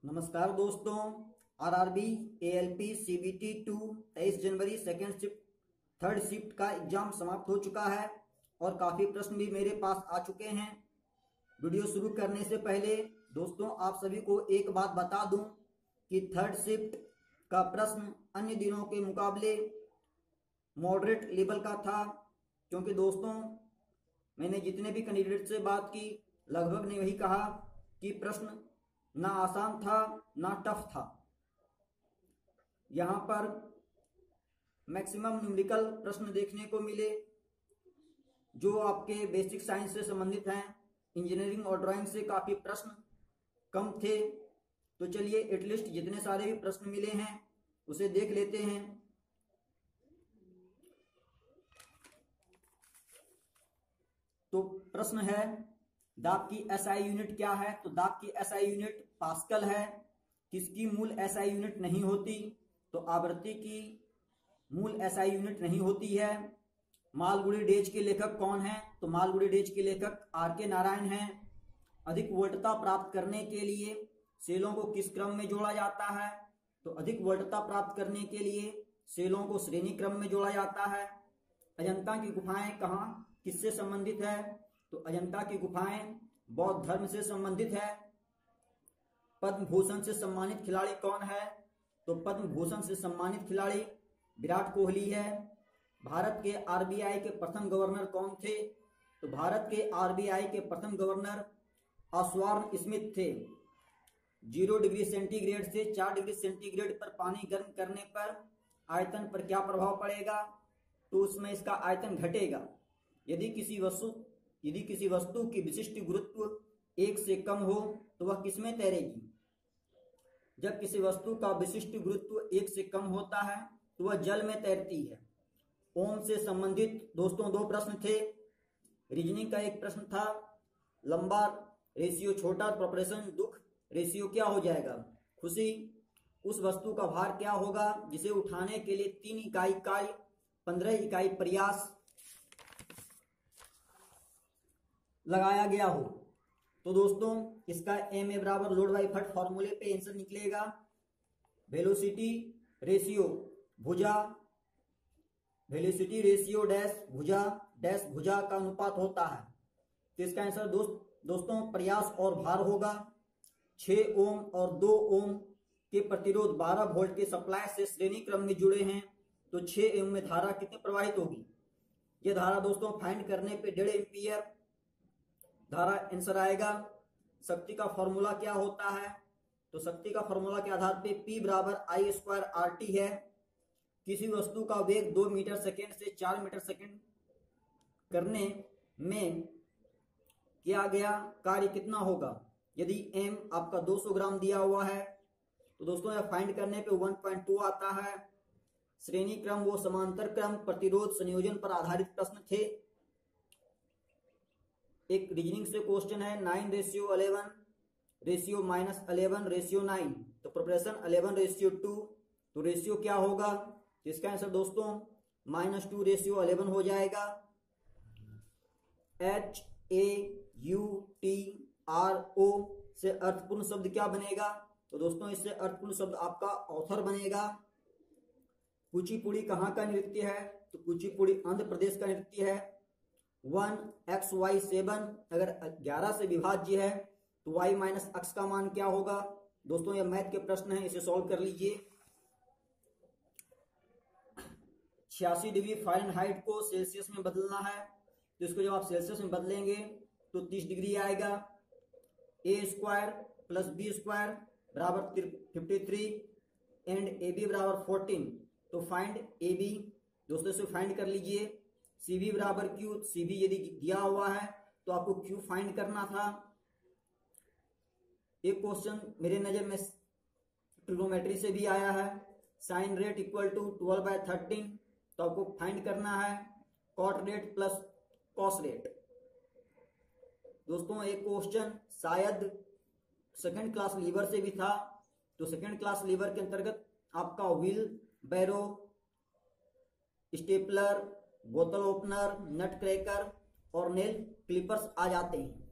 नमस्कार दोस्तों। RRB ALP CBT 2 23 जनवरी second shift third shift का एग्जाम समाप्त हो चुका है और काफ़ी प्रश्न भी मेरे पास आ चुके हैं। वीडियो शुरू करने से पहले दोस्तों आप सभी को एक बात बता दूं कि थर्ड शिफ्ट का प्रश्न अन्य दिनों के मुकाबले मॉडरेट लेवल का था, क्योंकि दोस्तों मैंने जितने भी कैंडिडेट से बात की लगभग ने वही कहा कि प्रश्न ना आसान था ना टफ था। यहाँ पर मैक्सिमम न्यूमेरिकल प्रश्न देखने को मिले जो आपके बेसिक साइंस से संबंधित हैं। इंजीनियरिंग और ड्राइंग से काफ़ी प्रश्न कम थे। तो चलिए एटलीस्ट जितने सारे भी प्रश्न मिले हैं उसे देख लेते हैं। तो प्रश्न है, दाब की एसआई यूनिट क्या है? तो दाब की एसआई यूनिट पास्कल है। किसकी मूल एसआई यूनिट नहीं होती? तो आवृत्ति की मूल एसआई यूनिट नहीं होती है। मालगुडी डेज के लेखक कौन है? तो मालगुडी डेज के लेखक आर के नारायण हैं। अधिक वोल्टता प्राप्त करने के लिए सेलों को किस क्रम में जोड़ा जाता है? तो अधिक वोल्टता प्राप्त करने के लिए सेलों को श्रेणी क्रम में जोड़ा जाता है। अजंता की गुफाएं कहाँ किससे संबंधित है? तो अजंता की गुफाएं बौद्ध धर्म से संबंधित है। पद्म भूषण से सम्मानित खिलाड़ी कौन है? तो पद्म भूषण से सम्मानित खिलाड़ी विराट कोहली है। भारत के आरबीआई के प्रथम गवर्नर कौन थे? तो भारत के आरबीआई के प्रथम गवर्नर ऑसवार्न स्मिथ थे। 0 डिग्री सेंटीग्रेड से 4 डिग्री सेंटीग्रेड पर पानी गर्म करने पर आयतन पर क्या प्रभाव पड़ेगा? तो उसमें इसका आयतन घटेगा। यदि किसी वस्तु की विशिष्ट गुरुत्व 1 से कम हो तो वह किसमें तैरेगी? जब किसी वस्तु का विशिष्ट गुरुत्व 1 से कम होता है तो वह जल में तैरती है। ओम से संबंधित दोस्तों 2 प्रश्न थे। रीजनिंग का एक प्रश्न था, लंबा रेशियो छोटा, प्रोपोर्शन दुख रेशियो क्या हो जाएगा? खुशी। उस वस्तु का भार क्या होगा जिसे उठाने के लिए 3 इकाई कार्य 15 इकाई प्रयास लगाया गया हो? तो दोस्तों इसका एम ए बराबर लोड बाई फट फॉर्मूले पे आंसर निकलेगा। वेलोसिटी रेशियो भुजा, वेलोसिटी रेशियो डैश भुजा का अनुपात होता है। तो इसका आंसर दोस्तों प्रयास और भार होगा। 6 ओम और 2 ओम के प्रतिरोध 12 वोल्ट के सप्लाई से श्रेणी क्रम में जुड़े हैं। तो 6 ओम में धारा कितनी प्रवाहित होगी? यह धारा दोस्तों फाइंड करने पे 1.5 एम्पियर धारा आंसर आएगा। शक्ति का फॉर्मूला क्या होता है? तो शक्ति का फॉर्मूला के आधार पे P बराबर I स्क्वायर RT है। किसी वस्तु का वेग 2 मीटर सेकेंड से 4 मीटर सेकेंड करने में किया गया कार्य कितना होगा? यदि m आपका 200 ग्राम दिया हुआ है तो दोस्तों यह फाइंड करने पे 1.2 आता है। श्रेणी क्रम वो समांतर क्रम प्रतिरोध संयोजन पर आधारित प्रश्न थे। एक रीजनिंग से क्वेश्चन है, 9:11 रेशियो -11 रेशियो 9, तो प्रोपोर्शन 11 रेशियो 2, तो रेशियो क्या होगा? तो इसका आंसर दोस्तों -2 रेशियो 11 हो जाएगा। HAUTRO से अर्थपूर्ण शब्द क्या बनेगा? तो दोस्तों इससे अर्थपूर्ण शब्द आपका ऑथर बनेगा। कुचिपुड़ी कहाँ का नृत्य है? तो कुचिपुड़ी आंध्र प्रदेश का नृत्य है। 1xy7 अगर 11 से विभाज्य है तो y माइनस x का मान क्या होगा? दोस्तों यह मैथ के प्रश्न है, इसे सॉल्व कर लीजिए। 86 डिग्री फ़ारेनहाइट को सेल्सियस में बदलना है, तो इसको जब आप सेल्सियस में बदलेंगे तो 30 डिग्री आएगा। a square plus b square बराबर 53 एंड ab बराबर 14, तो फाइंड ab। दोस्तों इसे फाइंड कर लीजिए। cb बराबर q, cb यदि दिया हुआ है तो आपको q फाइंड करना था। एक क्वेश्चन मेरे नजर में ट्रिग्नोमेट्री से भी आया है, साइन रेट इक्वल टू 12/13, तो आपको फाइंड करना है cot rate plus cos rate. दोस्तों एक क्वेश्चन शायद सेकंड क्लास लीवर से भी था, तो सेकंड क्लास लीवर के अंतर्गत आपका व्हील बैरो, स्टेपलर, बोतल ओपनर, नट क्रैकर और नेल क्लिपर्स आ जाते हैं।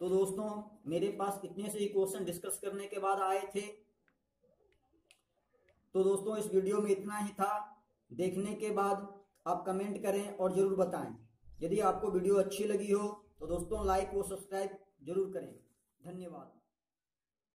तो दोस्तों मेरे पास इतने से ही क्वेश्चन डिस्कस करने के बाद आए थे। तो दोस्तों इस वीडियो में इतना ही था। देखने के बाद आप कमेंट करें और जरूर बताएं। यदि आपको वीडियो अच्छी लगी हो तो दोस्तों लाइक व सब्सक्राइब जरूर करें। धन्यवाद।